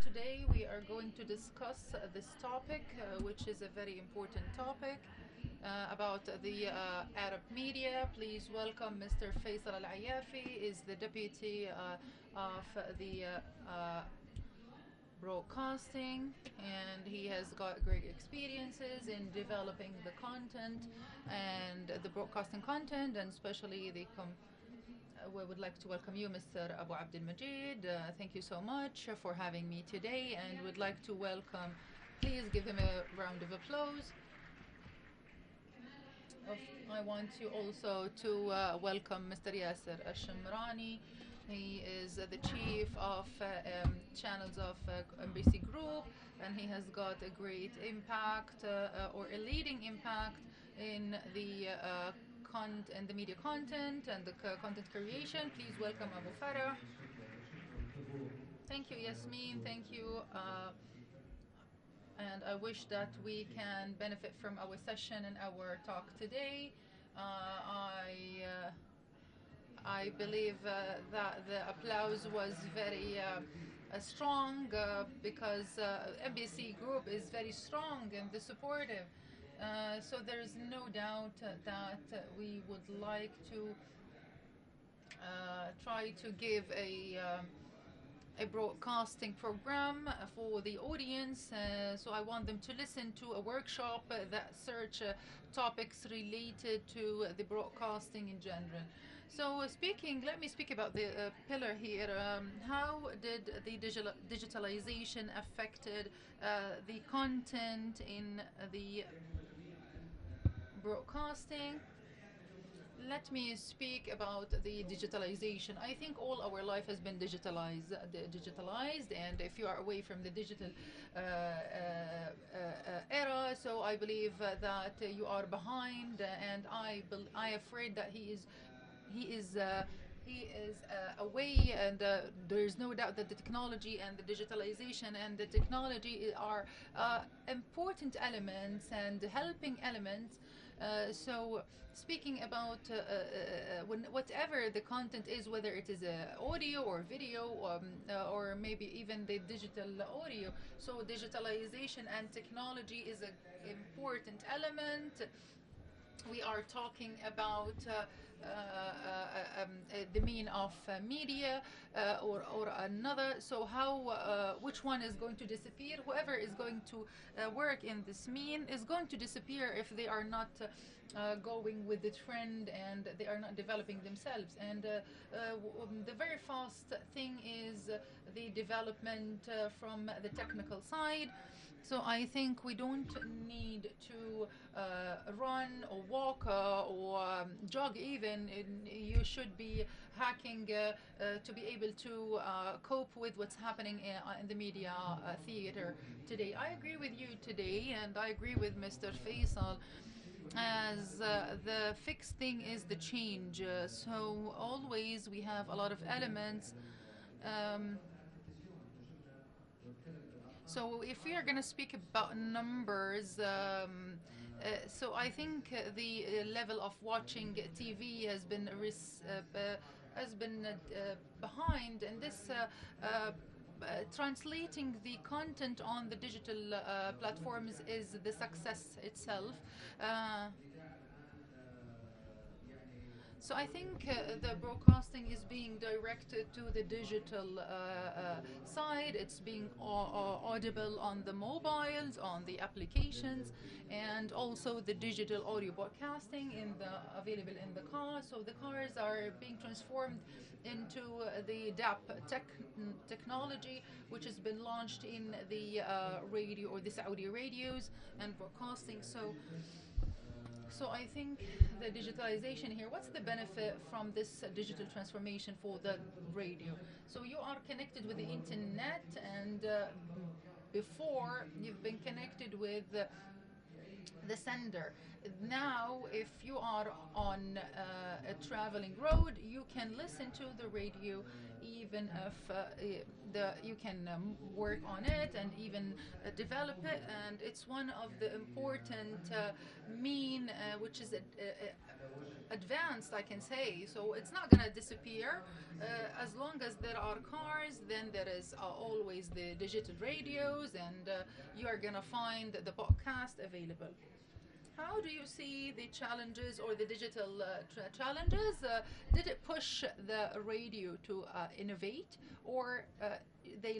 Today we are going to discuss this topic, which is a very important topic about the Arab media. Please welcome Mr. Faisal Al-Ayafi, is the deputy of the broadcasting, and he has got great experiences in developing the content and the broadcasting content, and especially we would like to welcome you, Mr. Abu Abdul Majid. Thank you so much for having me today, and would like to welcome, please give him a round of applause. I want you also to welcome Mr. Yasser Al-Shamrani. He is the chief of channels of MBC Group, and he has got a great impact or a leading impact in the media content and the content creation. Please welcome Abu Farah. Thank you, Yasmin. Thank you. And I wish that we can benefit from our session and our talk today. I believe that the applause was very strong because MBC Group is very strong and supportive. So there is no doubt that we would like to try to give a broadcasting program for the audience. So I want them to listen to a workshop that search topics related to the broadcasting in general. So let me speak about the pillar here. How did the digitalization affected the content in the broadcasting? Let me speak about the digitalization. I think all our life has been digitalized, and if you are away from the digital era, so I believe that you are behind, and I afraid that he is away, and there is no doubt that the technology and the digitalization and the technology are important elements and helping elements. So speaking about whatever the content is, whether it is audio or video, or maybe even the digital audio, so digitalization and technology is an important element. We are talking about the mean of media or another. So which one is going to disappear? Whoever is going to work in this mean is going to disappear if they are not going with the trend and they are not developing themselves. And the very fast thing is the development from the technical side. So I think we don't need to run or walk or jog even. You should be hacking to be able to cope with what's happening in the media theater today. I agree with you today, and I agree with Mr. Faisal, as the fixed thing is the change. So always we have a lot of elements. So if we are going to speak about numbers, so I think the level of watching TV has been behind, and this translating the content on the digital platforms is the success itself. So I think the broadcasting is being directed to the digital side. It's being audible on the mobiles, on the applications, and also the digital audio broadcasting available in the car. So the cars are being transformed into the DAP technology, which has been launched in the radio or the Saudi radios and broadcasting. So I think the digitalization here, what's the benefit from this digital transformation for the radio? So you are connected with the internet, and before you've been connected with the sender. Now, if you are on a traveling road, you can listen to the radio even if you can work on it and even develop it. And it's one of the important mean which is advanced, I can say. So it's not going to disappear. As long as there are cars, then there is always the digital radios, and you are going to find the podcast available. How do you see the challenges or the digital challenges? Did it push the radio to innovate, or they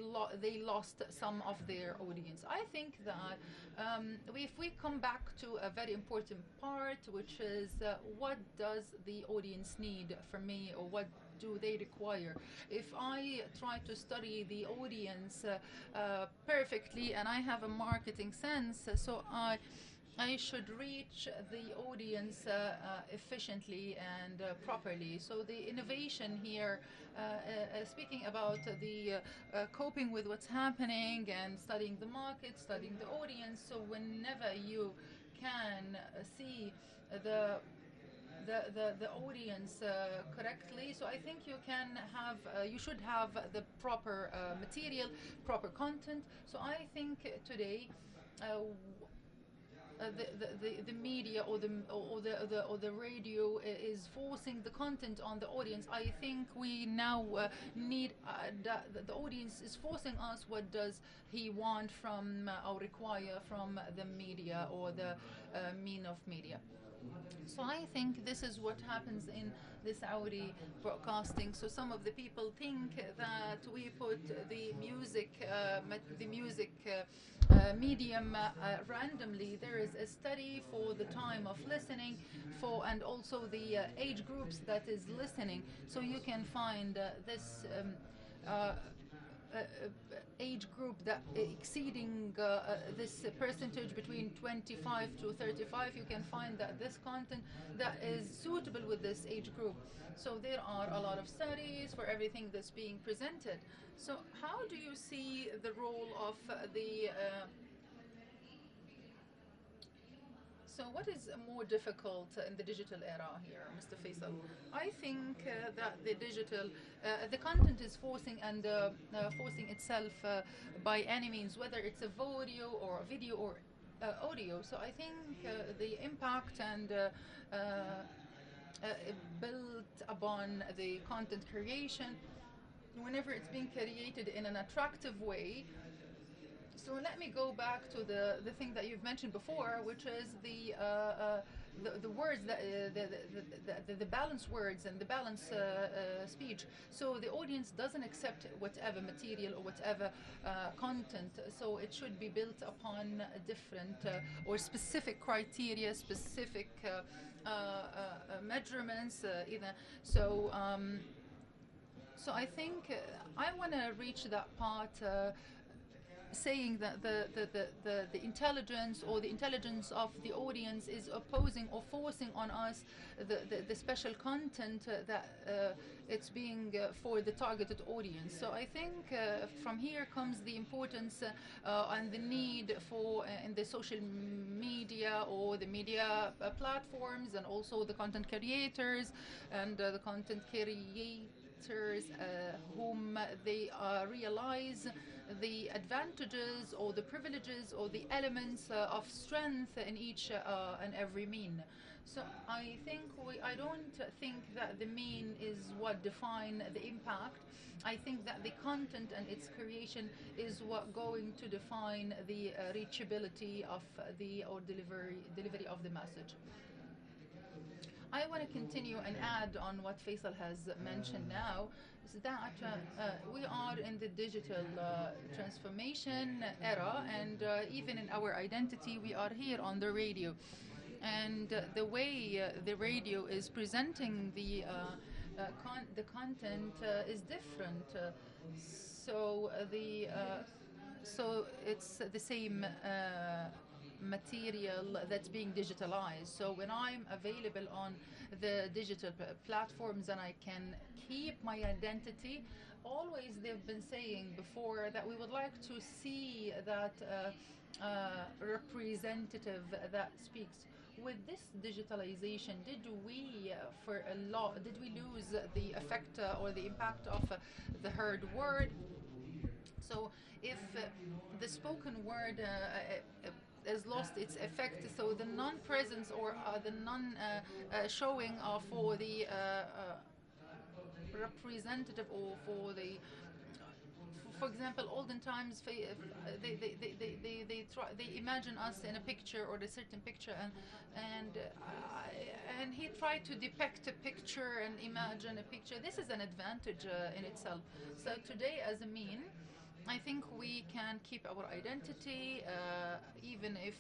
lost some of their audience? I think that if we come back to a very important part, which is what does the audience need from me, or what do they require? If I try to study the audience perfectly, and I have a marketing sense, so I should reach the audience efficiently and properly. So the innovation here, speaking about the coping with what's happening and studying the market, studying the audience. So whenever you can see the the audience correctly. So I think you should have the proper material, proper content. So I think today the media or the radio is forcing the content on the audience. I think we now need the audience is forcing us. What does he want from or require from the media or the mean of media? So I think this is what happens in the Saudi broadcasting. So some of the people think that we put the music medium randomly. There is a study for the time of listening, for and also the age groups that is listening. So you can find this. Age group that exceeding this percentage between 25 to 35, you can find that this content that is suitable with this age group. So there are a lot of studies for everything that's being presented. So how do you see the role of the so what is more difficult in the digital era here, Mr. Faisal? I think that the content is forcing itself by any means, whether it's a video or audio. So I think the impact and built upon the content creation, whenever it's being created in an attractive way. So let me go back to the thing that you've mentioned before, which is the words that the balanced words and the balanced speech. So the audience doesn't accept whatever material or whatever content. So it should be built upon different or specific criteria, specific measurements, either. So. So I think I want to reach that part. Saying that the intelligence or the intelligence of the audience is opposing or forcing on us the special content that it's being for the targeted audience. So I think from here comes the importance and the need for in the social media or the media platforms, and also the content creators and the content creators whom they realize the advantages or the privileges or the elements of strength in each and every mean. So I don't think that the mean is what define the impact. I think that the content and its creation is what going to define the reachability of the or delivery of the message. I want to continue and add on what Faisal has mentioned now, is that we are in the digital transformation era, and even in our identity, we are here on the radio. And the way the radio is presenting the content is different. So so it's the same material that's being digitalized. So when I'm available on the digital platforms and I can keep my identity, always they've been saying before that we would like to see that representative that speaks. With this digitalization, did we, for a lot, did we lose the effect or the impact of the heard word? So if the spoken word has lost its effect, so the non-presence or the non-showing for the representative or for the for example, olden times, they imagine us in a picture or a certain picture, and he tried to depict a picture and imagine a picture. This is an advantage in itself. So today, as a mean, I think we can keep our identity, even if,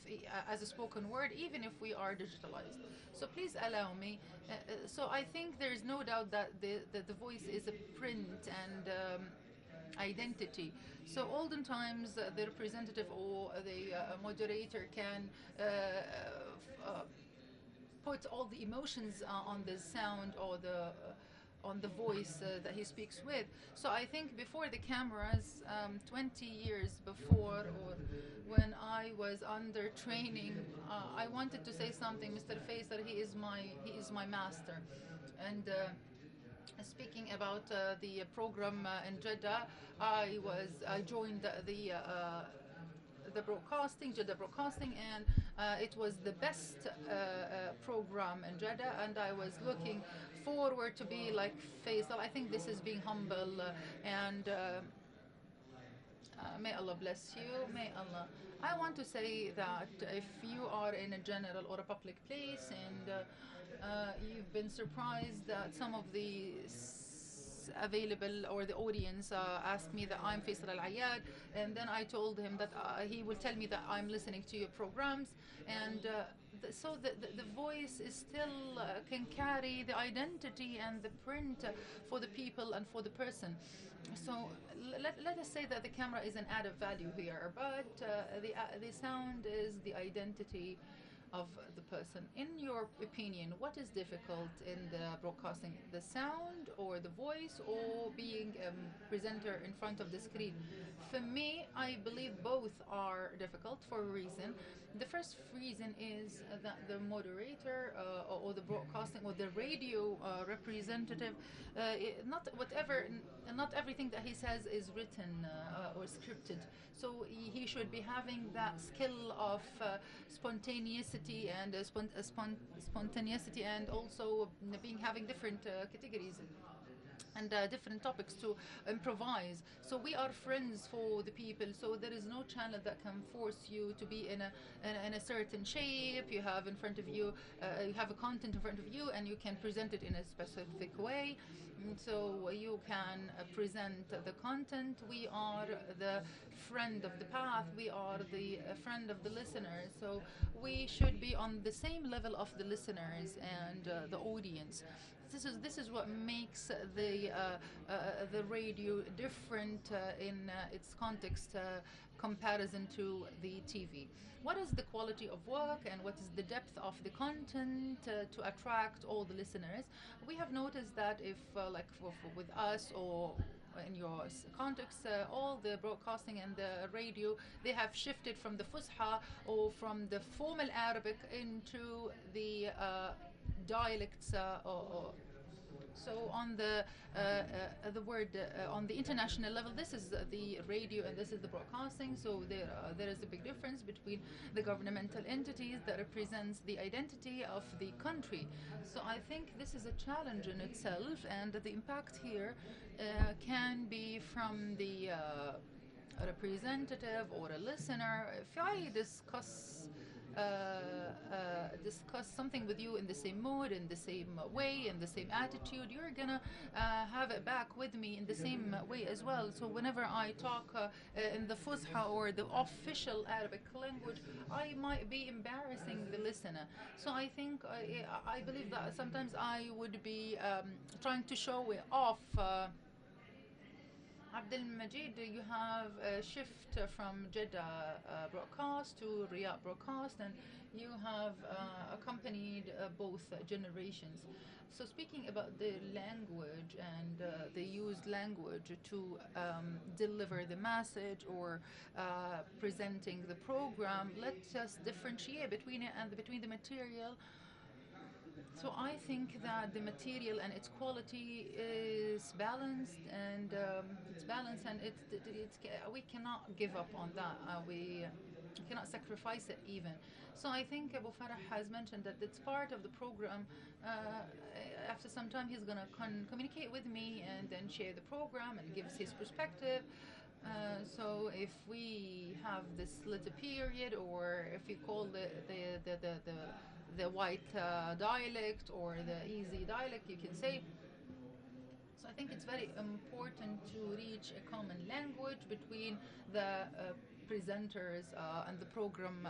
as a spoken word, even if we are digitalized. So please allow me. So I think there is no doubt that the voice is a print and identity. So olden times, the representative or the moderator can put all the emotions on the sound or the on the voice that he speaks with. So I think before the cameras, 20 years before, or when I was under training, I wanted to say something, Mr. Faisal. He is my master, and. Speaking about the program in Jeddah, I joined the broadcasting, Jeddah Broadcasting, and it was the best program in Jeddah, and I was looking forward to be like Faisal. I think this is being humble, and may Allah bless you. May Allah. I want to say that if you are in a general or a public place and you've been surprised that some of the available or the audience asked me that I'm Faisal Al Ayad, and then I told him that he will tell me that I'm listening to your programs, and so the voice is still can carry the identity and the print for the people and for the person. So let us say that the camera is an added value here, but the sound is the identity of the person. In your opinion, what is difficult in the broadcasting, the sound or the voice or being a presenter in front of the screen? For me, I believe both are difficult for a reason. The first reason is that the moderator or the broadcasting or the radio representative, not everything that he says is written or scripted. So he should be having that skill of spontaneity and spontaneity, and also being having different categories and different topics to improvise. So we are friends for the people. So there is no channel that can force you to be in a certain shape. You have in front of you, you have a content in front of you, and you can present it in a specific way. So you can present the content. We are the friend of the path. We are the friend of the listeners. So we should be on the same level of the listeners and the audience. This is what makes the radio different in its context comparison to the TV. What is the quality of work and what is the depth of the content to attract all the listeners? We have noticed that if like with us or in your context, all the broadcasting and the radio, they have shifted from the Fusha or from the formal Arabic into the dialects or so on the word on the international level, this is the radio and this is the broadcasting. So there is a big difference between the governmental entities that represents the identity of the country. So I think this is a challenge in itself, and the impact here can be from the representative or a listener. If I discuss something with you in the same mood, in the same way, in the same attitude, you're gonna have it back with me in the same way as well. So whenever I talk in the Fusha or the official Arabic language, I might be embarrassing the listener. So I think I believe that sometimes I would be trying to show it off. Abdel Majid, you have a shift from Jeddah broadcast to Riyadh broadcast, and you have accompanied both generations. So, speaking about the language and the used language to deliver the message or presenting the program, let's just differentiate between it and between the material. So I think that the material and its quality is balanced, and it's balanced, and we cannot give up on that. We cannot sacrifice it even. So I think Abu Farah has mentioned that it's part of the program. After some time, he's gonna communicate with me and then share the program and gives his perspective. So if we have this little period, or if you call the white dialect or the easy dialect, you can say. So I think it's very important to reach a common language between the presenters and the program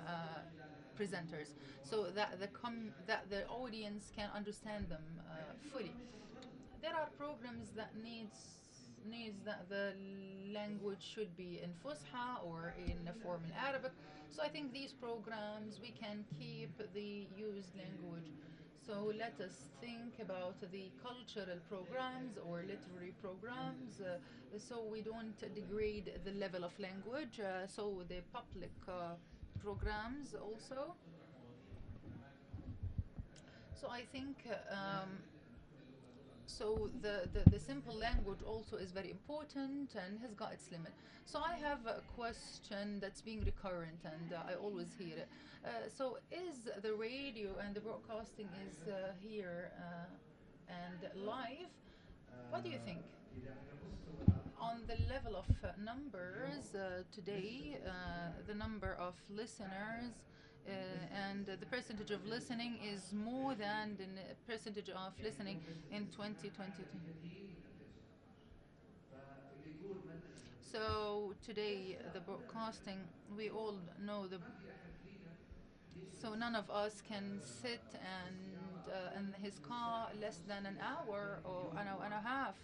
presenters, so that that the audience can understand them fully. There are programs that needs that the language should be in Fusha or in a formal Arabic. So I think these programs we can keep the used language. So let us think about the cultural programs or literary programs, so we don't degrade the level of language. So the public programs also. So I think so the simple language also is very important and has got its limit. So I have a question that's being recurrent, and I always hear it. So is the radio and the broadcasting is here and live? What do you think? On the level of numbers today, the number of listeners and the percentage of listening is more than the percentage of listening in 2022. So today, the broadcasting, we all know the. So none of us can sit and in his car less than an hour or an hour and a half.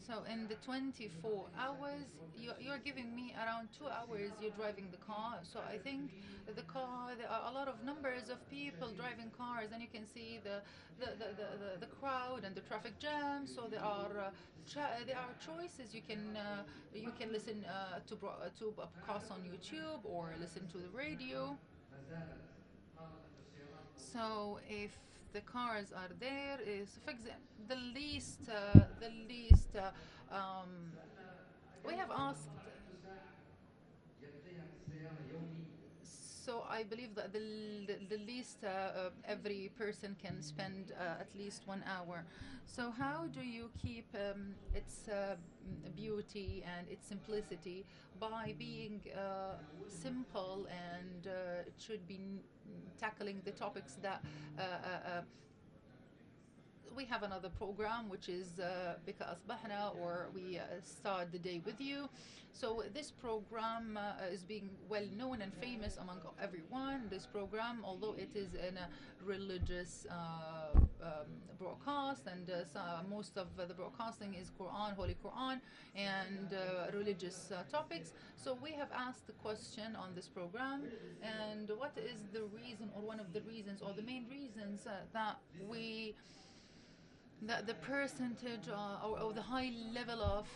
So in the 24 hours, you're giving me around 2 hours. You're driving the car. So I think the car. There are a lot of numbers of people driving cars, and you can see the crowd and the traffic jam. So there are choices. You can listen to a podcast on YouTube or listen to the radio. So if the cars are there, is for example the least we have asked. So I believe that the least every person can spend at least 1 hour. So how do you keep its beauty and its simplicity by being simple, and it should be tackling the topics that we have another program which is Bika Asbahna, or we start the day with you. So this program is being well known and famous among everyone. This program, although it is in a religious broadcast, and most of the broadcasting is Quran, Holy Quran, and religious topics. So we have asked the question on this program, and what is the reason, or one of the reasons, or the main reasons that the percentage or the high level of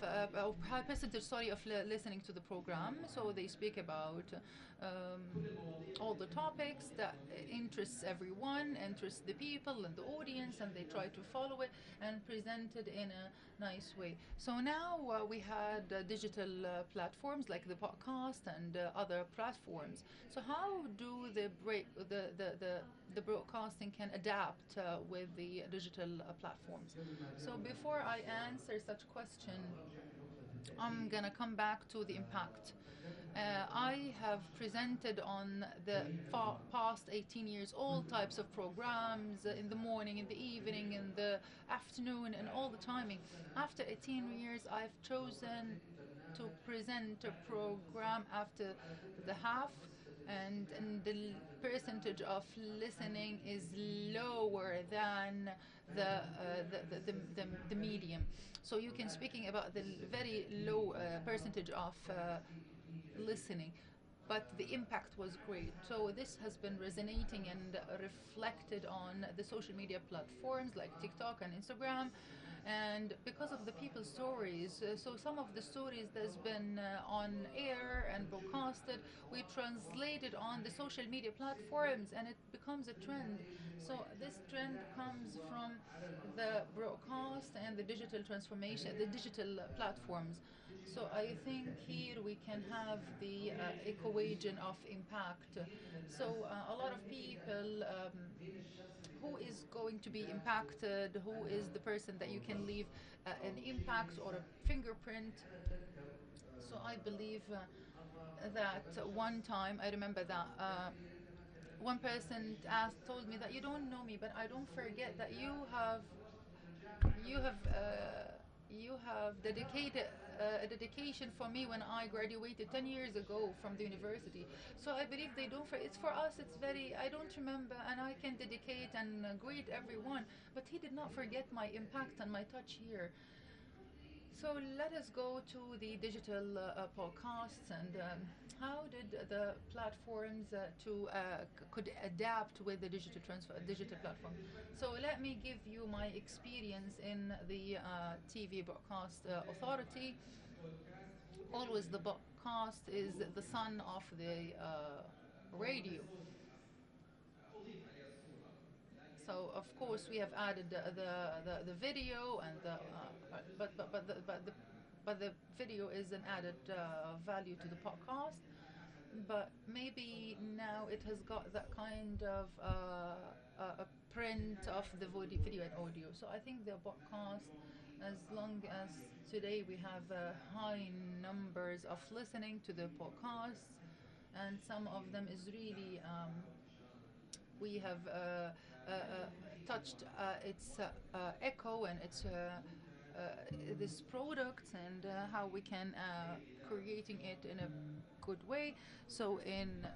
high percentage, sorry, of listening to the program. So they speak about um, all the topics that interests everyone, interests the people and the audience, and they try to follow it and present it in a nice way. So now we had digital platforms like the podcast and other platforms. So how do the broadcasting can adapt with the digital platforms? So before I answer such question, I'm gonna come back to the impact. I have presented on the past 18 years all types of programs in the morning, in the evening, in the afternoon, and all the timing. After 18 years, I've chosen to present a program after the half, and the percentage of listening is lower than the medium. So you can speaking about the very low percentage of listening, but the impact was great. So this has been resonating and reflected on the social media platforms like TikTok and Instagram. And because of the people's stories, so some of the stories that's been on air and broadcasted, we translated on the social media platforms, and it becomes a trend. So this trend comes from the broadcast and the digital transformation, the digital platforms. So I think here we can have the equation of impact. So a lot of people, who is going to be impacted, who is the person that you can leave an impact or a fingerprint. So I believe that one time I remember that one person told me that you don't know me, but I don't forget that you have dedicated a dedication for me when I graduated 10 years ago from the university. So I believe they don't. It's for us. It's very. I don't remember, and I can dedicate and greet everyone. But he did not forget my impact and my touch here. So let us go to the digital podcasts and how did the platforms could adapt with the digital platform. So let me give you my experience in the TV broadcast authority. Always the broadcast is the son of the radio. So of course we have added the video and the video is an added value to the podcast. But maybe now it has got that kind of a print of the video and audio. So I think the podcast, as long as today we have high numbers of listening to the podcasts, and some of them is really we have touched its echo and its this product and how we can creating it in a good way. So in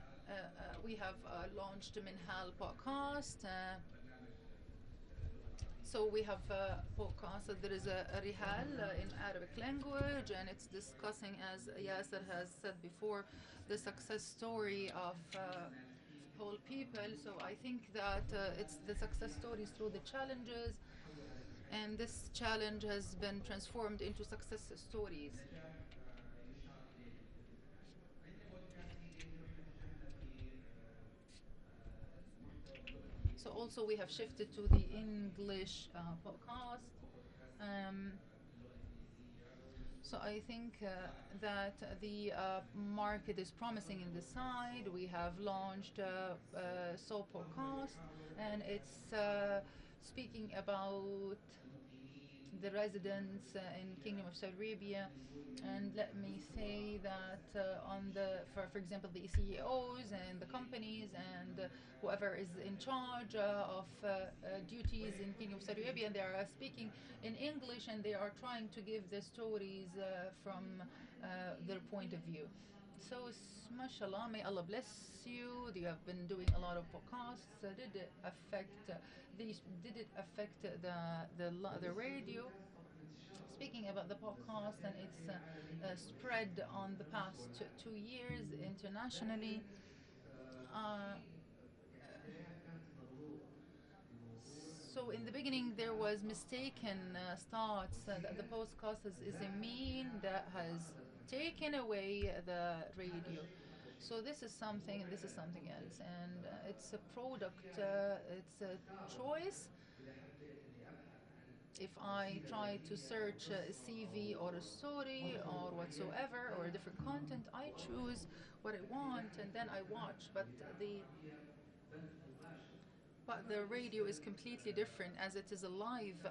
we have launched Minhal podcast. So we have a podcast. There is a Rihal in Arabic language, and it's discussing, as Yasser has said before, the success story of whole people. So I think that it's the success stories through the challenges, and this challenge has been transformed into success stories. So also we have shifted to the English podcast. Um, so I think that the market is promising in this side. We have launched Soul Podcast, and it's speaking about the residents in Kingdom of Saudi Arabia. And let me say that on for example, the CEOs and the companies and whoever is in charge of duties in Kingdom of Saudi Arabia, they are speaking in English and they are trying to give the stories from their point of view. So, mashallah, may Allah bless you. You have been doing a lot of podcasts. Did it affect these? Did it affect the radio? Speaking about the podcast and its spread on the past 2 years internationally. Uh, so in the beginning there was mistaken starts that the podcast is a mean that has taken away the radio. So this is something and this is something else, and it's a product, it's a choice. If I try to search a CV or a story or whatsoever or a different content, I choose what I want and then I watch. But the radio is completely different as it is a live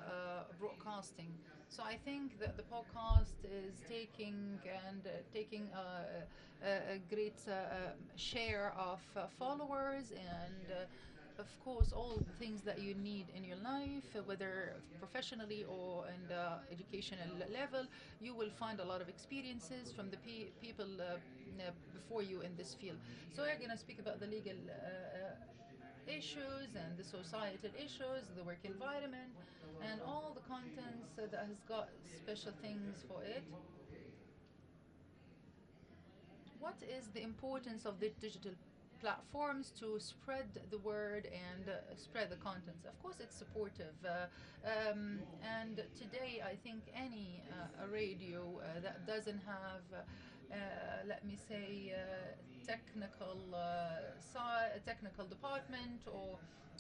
broadcasting. So I think that the podcast is taking a great share of followers, and of course, all the things that you need in your life, whether professionally or in the educational level, you will find a lot of experiences from the people before you in this field. So we're going to speak about the legal issues and the societal issues, the work environment, and all the contents that has got special things for it. What is the importance of the digital platforms to spread the word and spread the contents? Of course, it's supportive. And today, I think any radio that doesn't have, let me say, technical department or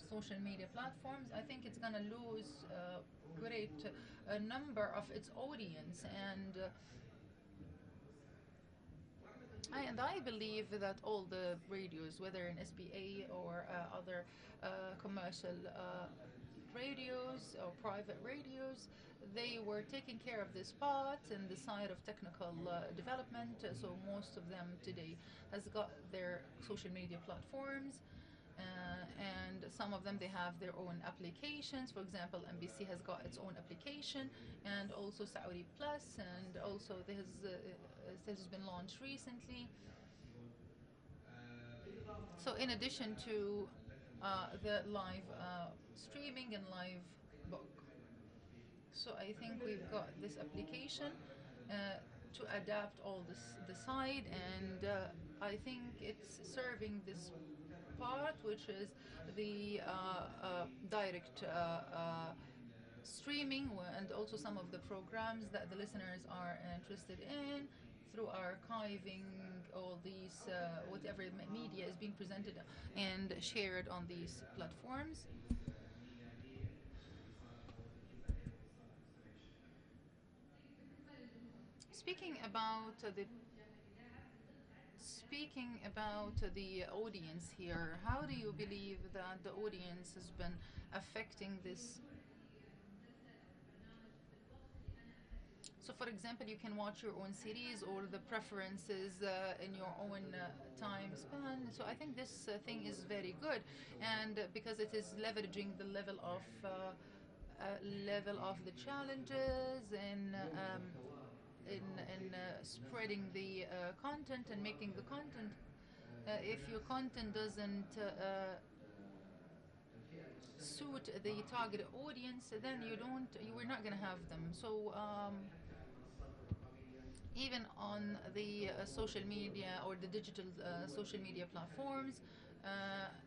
social media platforms, I think it's going to lose great number of its audience. And I believe that all the radios, whether in SBA or other commercial radios or private radios, they were taking care of this part and the side of technical development. So most of them today has got their social media platforms, and some of them they have their own applications. For example, NBC has got its own application, and also Saudi Plus, and also this has been launched recently. So in addition to the live streaming and live book, so I think we've got this application to adapt all the side, and I think it's serving this part, which is the direct streaming, and also some of the programs that the listeners are interested in through archiving all these whatever media is being presented and shared on these platforms. Speaking about the audience here, how do you believe that the audience has been affecting this? So, for example, you can watch your own series or the preferences in your own time span. So, I think this thing is very good, and because it is leveraging the level of the challenges in spreading the content and making the content. If your content doesn't suit the target audience, then you are not going to have them. So even on the social media or the digital social media platforms.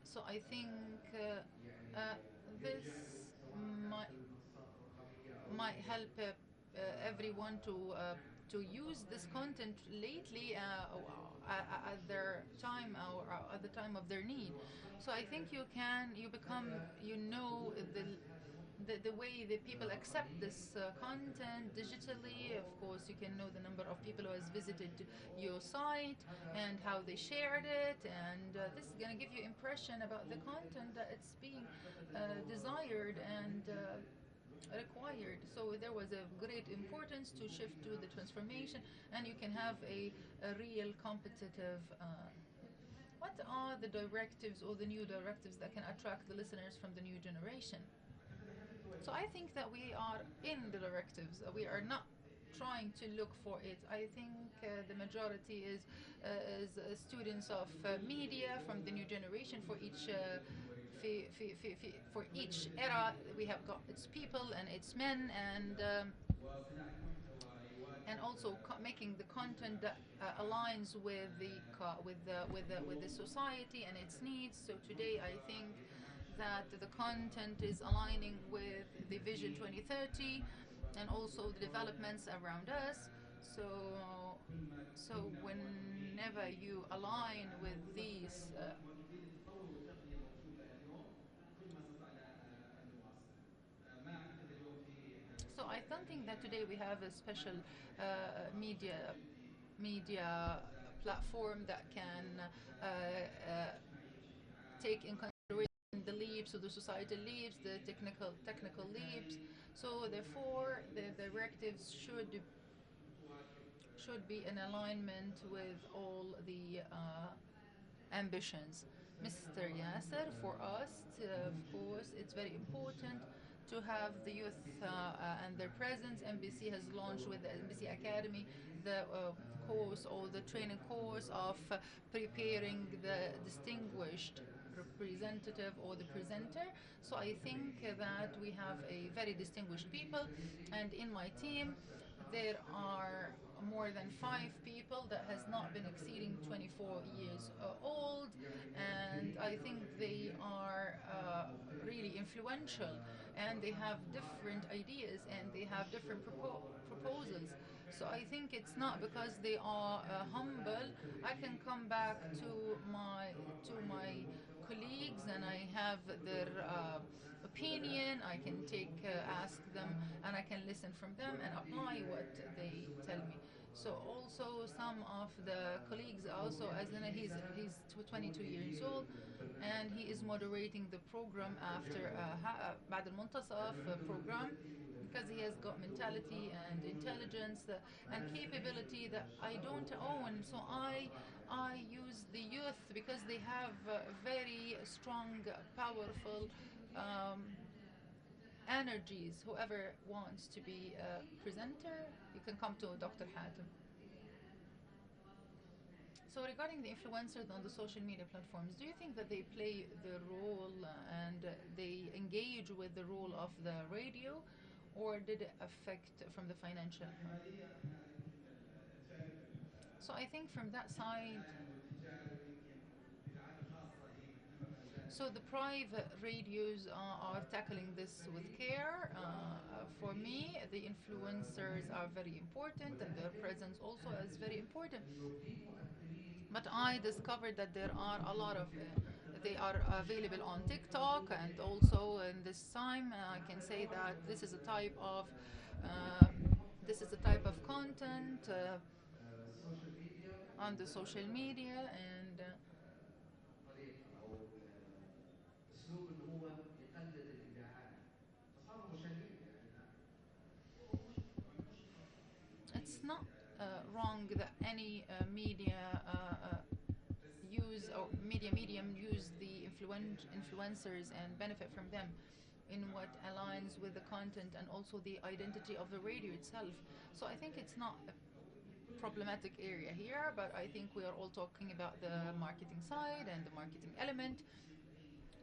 So I think this might might help everyone to use this content lately at their time or at the time of their need. So I think you become the way that people accept this content digitally. Of course, you can know the number of people who has visited your site and how they shared it, and this is going to give you impression about the content that it's being desired and required. So there was a great importance to shift to the transformation, and you can have a real competitive. What are the directives or the new directives that can attract the listeners from the new generation? So I think that we are in the directives. We are not trying to look for it. I think the majority students of media from the new generation. For each for each era, we have got its people and its men, and also making the content that aligns with the society and its needs. So today, I think that the content is aligning with the Vision 2030 and also the developments around us. So, so whenever you align with these so I don't think that today we have a special media platform that can take in consideration the leaps of the societal leaps, the technical leaps. So therefore, the directives should be in alignment with all the ambitions. Mr. Yasser, for us, of course, it's very important to have the youth and their presence. MBC has launched with the MBC Academy the course or the training course of preparing the distinguished representative or the presenter. So I think that we have a very distinguished people, and in my team there are more than 5 people that has not been exceeding 24 years old, and I think they are really influential, and they have different ideas and they have different proposals. So I think it's not because they are humble. I can come back to my colleagues and I have their opinion. I can ask them, and I can listen from them and apply what they tell me. So also some of the colleagues also, as in he's 22 years old, and he is moderating the program after بعد المنتصف program, because he has got mentality and intelligence and capability that I don't own. So I use the youth because they have very strong, powerful energies. Whoever wants to be a presenter, you can come to Dr. Hatem. So regarding the influencers on the social media platforms, do you think that they play the role and they engage with the role of the radio, or did it affect from the financial? So I think from that side, so the private radios are tackling this with care. For me, the influencers are very important, and their presence also is very important. But I discovered that there are a lot of they are available on TikTok, and also in this time I can say that uh, this is a type of content on the social media, and طريقة أو أسلوب إنه هو يقلد الإذاعات، فصاروا مشاهير يعني الآن. ومش خطأ في it's أي not wrong that any media use or media medium use the influencers and benefit from them in what aligns with the content and also the identity of the radio itself. So I think it's not a problematic area here, but I think we are all talking about the marketing side and the marketing element.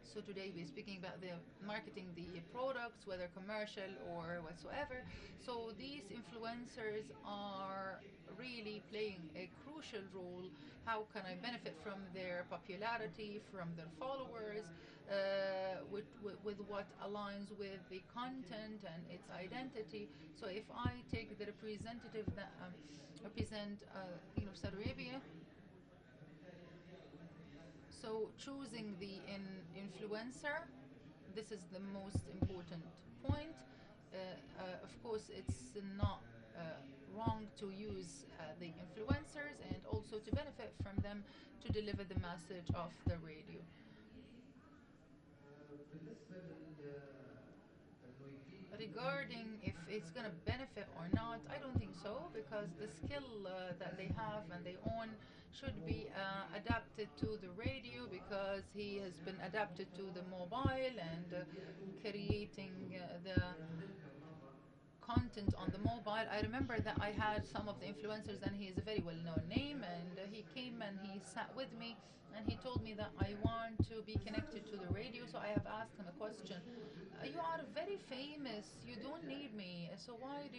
So today we're speaking about the marketing the products, whether commercial or whatsoever. So these influencers are really playing a crucial role. How can I benefit from their popularity, from their followers, with what aligns with the content and its identity? So if I take the representative that represent Saudi Arabia, so choosing the influencer, this is the most important point. Of course, it's not wrong to use the influencers and also to benefit from them to deliver the message of the radio. بالنسبة إنه يفيد Regarding if it's going to benefit or not, I don't think so, because the skill that they have and they own should be adapted to the radio, because he has been adapted to the mobile and creating the content on the mobile. I remember that I had some of the influencers, and he is a very well known name, and he came and he sat with me and he told me that I want to be connected to the radio. So I have asked him a question. You are very famous. You don't need me. So why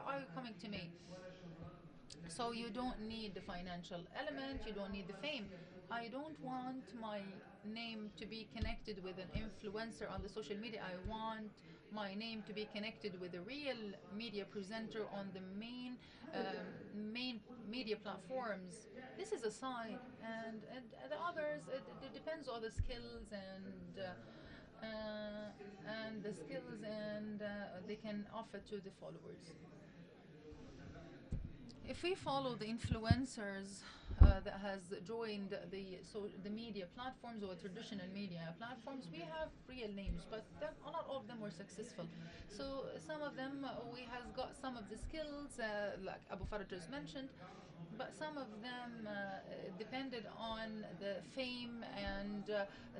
are you coming to me? So you don't need the financial element, you don't need the fame. I don't want my name to be connected with an influencer on the social media. I want my name to be connected with a real media presenter on the main media platforms. This is a side, and the others, it depends on the skills and the skills and they can offer to the followers. If we follow the influencers that has joined the media platforms or traditional media platforms, we have real names, but not all of them were successful. So some of them we has got some of the skills, like Abu Faraj has mentioned, but some of them depended on the fame and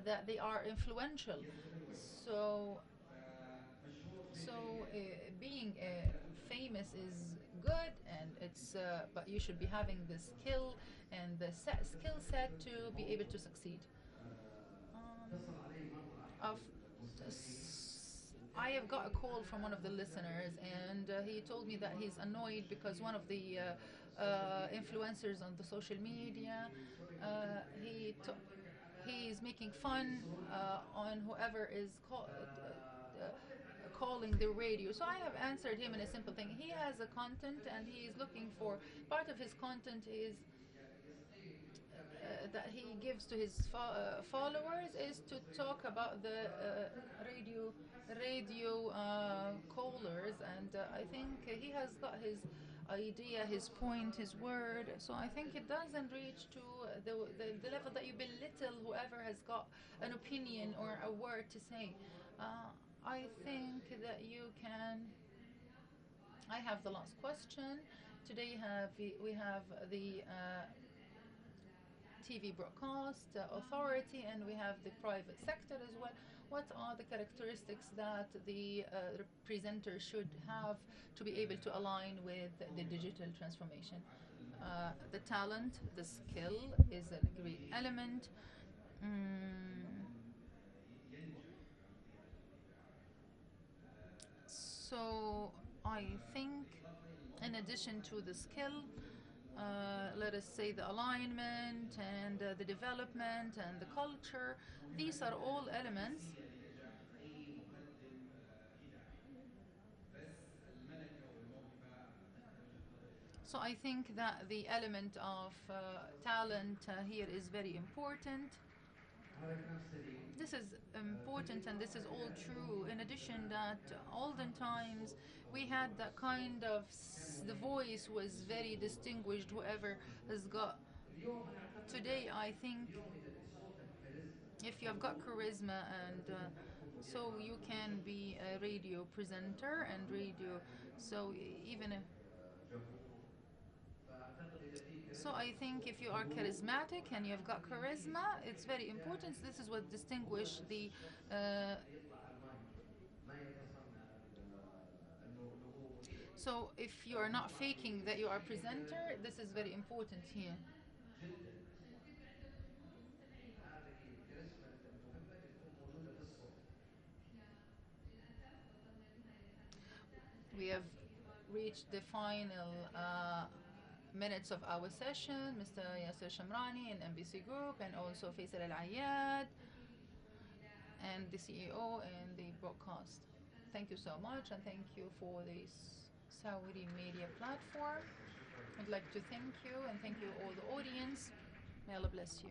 that they are influential. So, so being famous is good, and it's but you should be having the skill and the skill set to be able to succeed. اتصل علي مرة أحد Of I have got a call from one of the listeners, and he told me that he's annoyed because one of the influencers on the social media, he is making fun on whoever is calling the radio. So I have answered him in a simple thing. He has a content, and he is looking for part of his content is that he gives to his followers is to talk about the radio callers, and I think he has got his idea, his point, his word. So I think it doesn't reach to the level that you belittle whoever has got an opinion or a word to say. I think that you can. I have the last question. Today we have the TV broadcast authority, and we have the private sector as well. What are the characteristics that the presenter should have to be able to align with the digital transformation? The talent, the skill is a great element. Mm, so I think, in addition to the skill, let us say the alignment and the development and the culture, these are all elements. So I think that the element of talent here is very important. هذا كلام سليم. This is important, and this is all true. In addition, that olden times we had that kind of the voice was very distinguished. Whoever has got اليوم أنا أعتقد today, I think اليوم إذا بصوتك كاريزما if you have got charisma, and so you can be a radio presenter and radio. So even if جمهور فأعتقد إذا في so كاريزما I think if you are charismatic and you have got charisma, it's very important. This is what distinguish the. يطلع على المايك ما يتصنع انه هو مذيع So if you are not faking that you are a presenter, this is very important here. جدا. هذه الكاريزما المهمة اللي تكون موجودة في الصوت. We have reached the final minutes of our session. Mr. Yasser Shamrani in MBC Group, and also Faisal Al Ayad, and the CEO and the broadcast. Thank you so much, and thank you for this Saudi media platform. I'd like to thank you, and thank you all the audience. May Allah bless you.